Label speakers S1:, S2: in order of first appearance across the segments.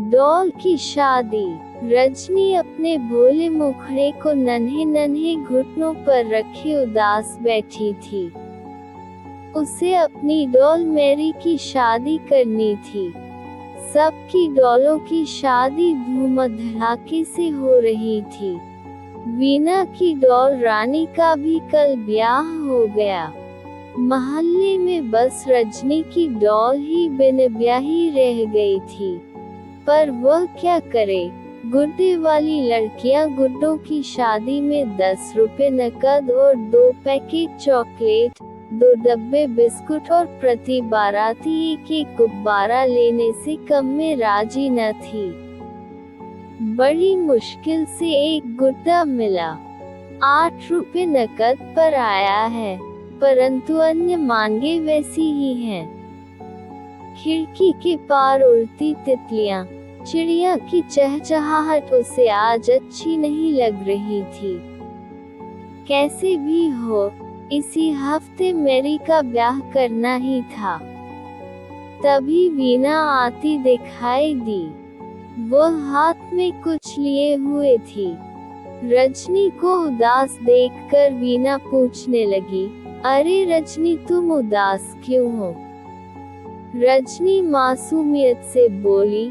S1: Doll की शादी। रजनी अपने भोले मुखड़े को नन्हे नन्हे घुटनों पर रखे उदास बैठी थी। उसे अपनी डॉल मैरी की शादी करनी थी। सबकी डॉलों की शादी धूम धड़ाके से हो रही थी। वीना की डॉल रानी का भी कल ब्याह हो गया। मोहल्ले में बस रजनी की डॉल ही बिन ब्याही रह गई थी। पर वह क्या करे, गुड्डे वाली लड़कियां गुड्डों की शादी में 10 रुपए नकद और 2 पैकेट चॉकलेट, 2 डब्बे बिस्कुट और प्रति बाराती एक गुब्बारा लेने से कम में राजी न थी। बड़ी मुश्किल से एक गुड्डा मिला। 8 रुपए नकद पर आया है, परंतु अन्य मांगे वैसी ही हैं। खिड़की के पार उड़ती तितलियां, चिड़िया की चहचहाहट उसे आज अच्छी नहीं लग रही थी। कैसे भी हो, इसी हफ्ते मैरी का ब्याह करना ही था। तभी वीना आती दिखाई दी। वह हाथ में कुछ लिए हुए थी। रजनी को उदास देखकर वीना पूछने लगी, अरे रजनी, तुम उदास क्यों हो? रजनी मासूमियत से बोली,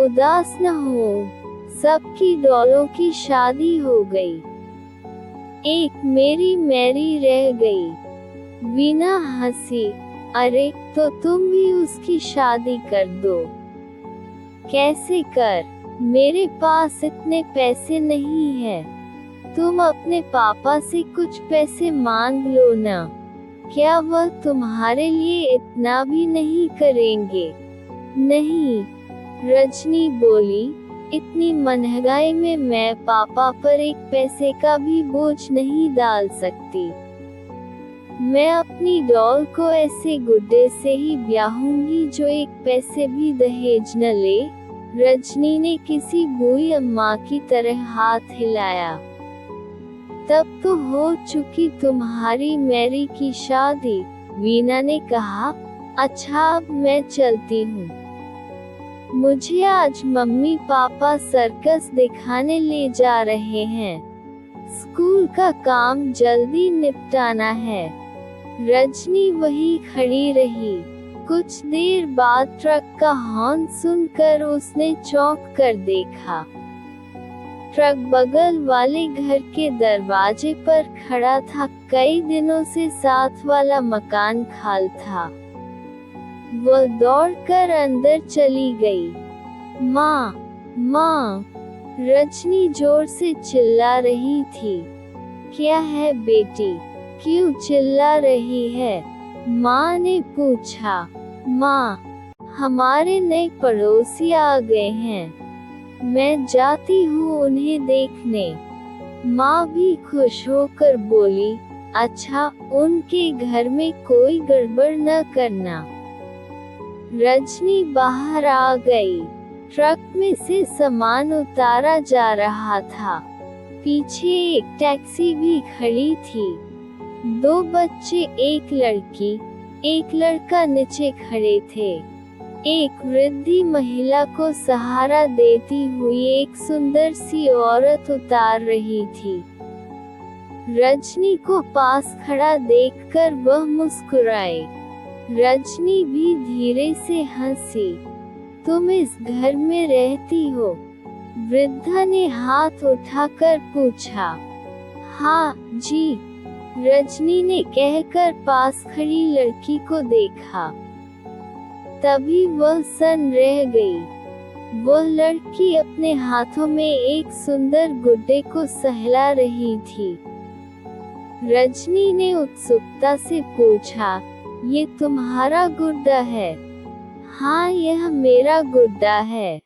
S1: उदास न हो, सबकी डॉलों की शादी हो गई, एक मेरी मैरी रह गई। वीना हंसी, अरे तो तुम भी उसकी शादी कर दो। कैसे कर? मेरे पास इतने पैसे नहीं है। तुम अपने पापा से कुछ पैसे मांग लो ना। क्या वह तुम्हारे लिए इतना भी नहीं करेंगे? नहीं, रजनी बोली, इतनी महंगाई में मैं पापा पर एक पैसे का भी बोझ नहीं डाल सकती। मैं अपनी डॉल को ऐसे गुड्डे से ही ब्याहूंगी जो एक पैसे भी दहेज न ले। रजनी ने किसी बुई अम्मा की तरह हाथ हिलाया। तब तो हो चुकी तुम्हारी मैरी की शादी, वीना ने कहा। अच्छा, अब मैं चलती हूँ। मुझे आज मम्मी पापा सर्कस दिखाने ले जा रहे हैं। स्कूल का काम जल्दी निपटाना है। रजनी वहीं खड़ी रही। कुछ देर बाद ट्रक का हॉर्न सुनकर उसने चौंक कर देखा। ट्रक बगल वाले घर के दरवाजे पर खड़ा था। कई दिनों से साथ वाला मकान खाली था। वह दौड़कर अंदर चली गई। माँ, माँ, रजनी जोर से चिल्ला रही थी। क्या है बेटी, क्यों चिल्ला रही है? माँ ने पूछा। माँ, हमारे नए पड़ोसी आ गए हैं, मैं जाती हूँ उन्हें देखने। माँ भी खुश होकर बोली, अच्छा, उनके घर में कोई गड़बड़ न करना। रजनी बाहर आ गई। ट्रक में से सामान उतारा जा रहा था। पीछे एक टैक्सी भी खड़ी थी। 2 बच्चे, एक लड़की, एक लड़का नीचे खड़े थे। एक वृद्ध महिला को सहारा देती हुई एक सुंदर सी औरत उतार रही थी। रजनी को पास खड़ा देखकर वह मुस्कुराई। रजनी भी धीरे से हंसी। तुम इस घर में रहती हो? वृद्धा ने हाथ उठाकर पूछा। हाँ जी, रजनी ने कहकर पास खड़ी लड़की को देखा। तभी वह सन रह गई। वह लड़की अपने हाथों में एक सुंदर गुड्डे को सहला रही थी। रजनी ने उत्सुकता से पूछा, ये तुम्हारा गुड्डा है? हाँ, यह मेरा गुड्डा है।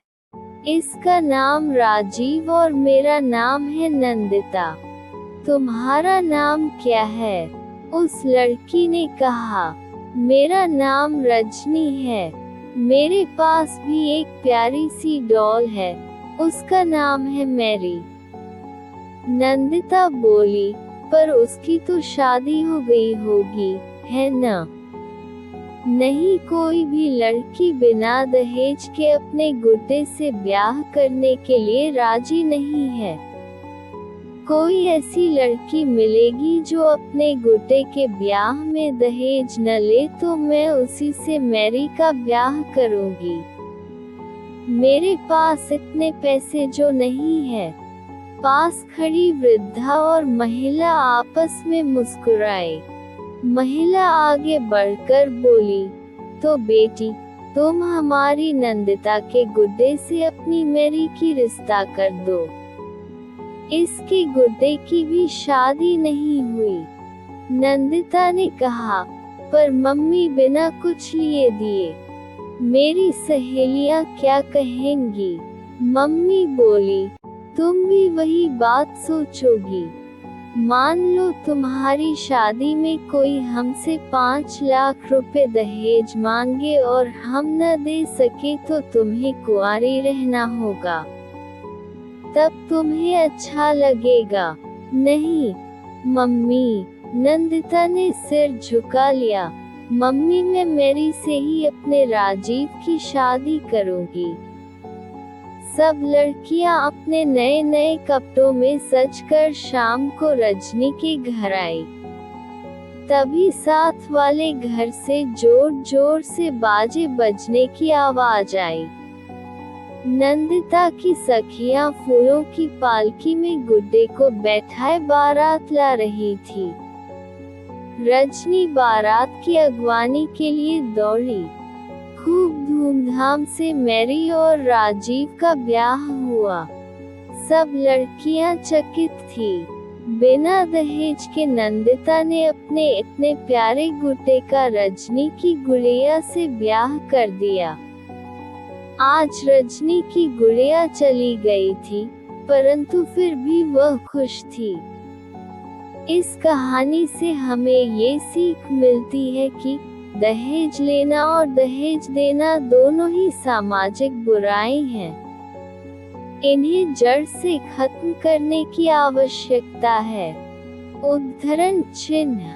S1: इसका नाम राजीव और मेरा नाम है नंदिता। तुम्हारा नाम क्या है? उस लड़की ने कहा, मेरा नाम रजनी है। मेरे पास भी एक प्यारी सी डॉल है, उसका नाम है मैरी। नंदिता बोली, पर उसकी तो शादी हो गई होगी, है न? नहीं, कोई भी लड़की बिना दहेज के अपने गुड्डे से ब्याह करने के लिए राजी नहीं है। कोई ऐसी लड़की मिलेगी जो अपने गुड्डे के ब्याह में दहेज न ले तो मैं उसी से मैरी का ब्याह करूंगी। मेरे पास इतने पैसे जो नहीं है। पास खड़ी वृद्धा और महिला आपस में मुस्कुराए। महिला आगे बढ़कर बोली, तो बेटी, तुम हमारी नंदिता के गुड्डे से अपनी मैरी की रिश्ता कर दो। इसके गुड्डे की भी शादी नहीं हुई। नंदिता ने कहा, पर मम्मी बिना कुछ लिए दिए मेरी सहेलियां क्या कहेंगी? मम्मी बोली, तुम भी वही बात सोचोगी। मान लो तुम्हारी शादी में कोई हमसे 5 लाख रुपए दहेज मांगे और हम न दे सके तो तुम्हें कुंवारी रहना होगा। तब तुम्हें अच्छा लगेगा। नहीं मम्मी, नंदिता ने सिर झुका लिया। मम्मी, मैं मैरी से ही अपने राजीव की शादी करूंगी। सब लड़कियां अपने नए नए कपड़ों में सजकर शाम को रजनी के घर आई। तभी साथ वाले घर से जोर जोर से बाजे बजने की आवाज आई। नंदिता की सखियां फूलों की पालकी में गुड्डे को बैठाए बारात ला रही थी। रजनी बारात की अगवानी के लिए दौड़ी। खूब धूमधाम से मैरी और राजीव का ब्याह हुआ। सब लड़कियां चकित थी। बिना दहेज के नंदिता ने अपने इतने प्यारे गुड्डे का रजनी की गुड़िया से ब्याह कर दिया। आज रजनी की गुड़िया चली गई थी, परंतु फिर भी वह खुश थी। इस कहानी से हमें ये सीख मिलती है कि दहेज लेना और दहेज देना दोनों ही सामाजिक बुराई हैं। इन्हें जड़ से खत्म करने की आवश्यकता है। उद्धरण चिन्ह।